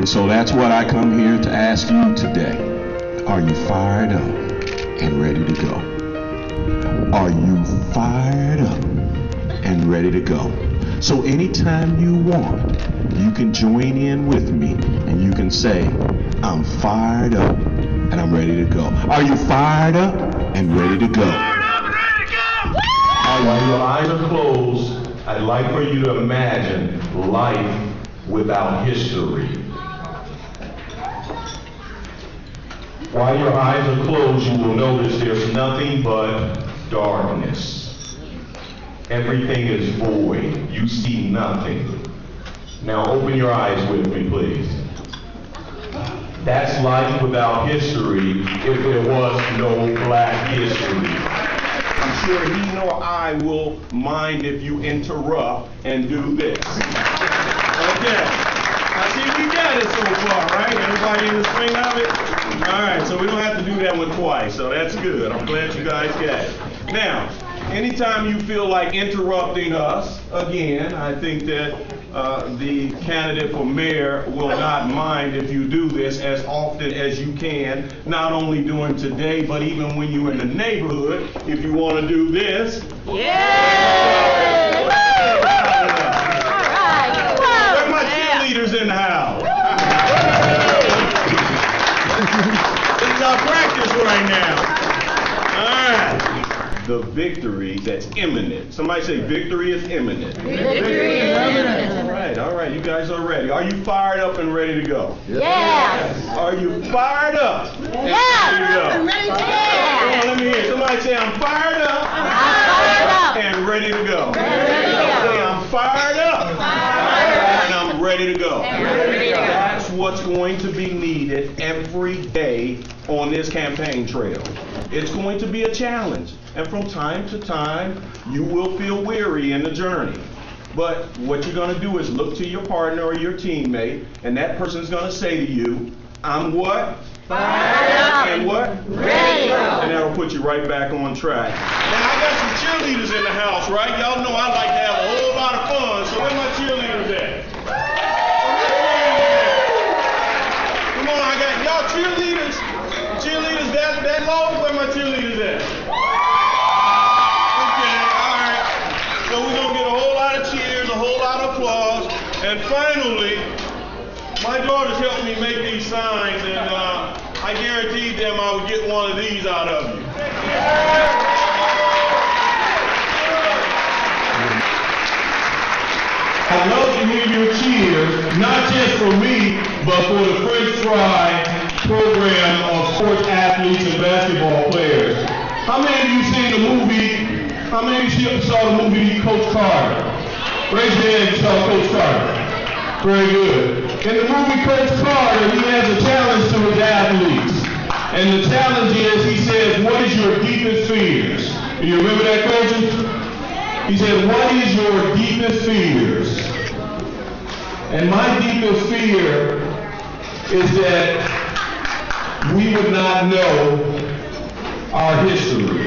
And so that's what I come here to ask you today. Are you fired up and ready to go? Are you fired up and ready to go? So anytime you want, you can join in with me and you can say, I'm fired up and I'm ready to go. Are you fired up and ready to go? While your eyes are closed, I'd like for you to imagine life without history. While your eyes are closed, you will notice there's nothing but darkness. Everything is void. You see nothing. Now open your eyes with me, please. That's life without history if there was no black history. I'm sure he nor I will mind if you interrupt and do this. Okay. I see we got it so far, right? Everybody in the swing of it? All right, so we don't have to do that one twice, so that's good. I'm glad you guys got it. Now, anytime you feel like interrupting us, again, I think that the candidate for mayor will not mind if you do this as often as you can, not only during today, but even when you're in the neighborhood, if you want to do this. Yeah! Where are my cheerleaders in the house? This is our practice right now. All right. The victory that's imminent. Somebody say victory is imminent. Victory is imminent. All right, you guys are ready. Are you fired up and ready to go? Yes. Are you fired up and ready to go? I'm ready to go. Come on, let me hear. Somebody say I'm fired up. I'm fired up. And ready to go. Ready to go. Say I'm fired up. And I'm ready to go. That's what's going to be needed every day on this campaign trail. It's going to be a challenge. And from time to time, you will feel weary in the journey. But what you're going to do is look to your partner or your teammate, and that person's going to say to you, I'm what? Fired up. And what? Ready to go. And that'll put you right back on track. Now, I got some cheerleaders in the house, right? Y'all know I like to have a whole lot of fun, so where my cheerleaders at? Come on, I got y'all cheerleaders. Cheerleaders that low? Where my cheerleaders at? So we're going to get a whole lot of cheers, a whole lot of applause. And finally, my daughters helped me make these signs, and I guaranteed them I would get one of these out of you. I'd love to hear your cheers, not just for me, but for the French Fry program of sports athletes and basketball players. How many of you seen the movie? How many of you saw the movie Coach Carter? Raise your hand if you saw Coach Carter. Very good. In the movie Coach Carter, he has a challenge to his athletes. And the challenge is, he says, what is your deepest fears? Do you remember that, coaches? He said, what is your deepest fears? And my deepest fear is that we would not know our history.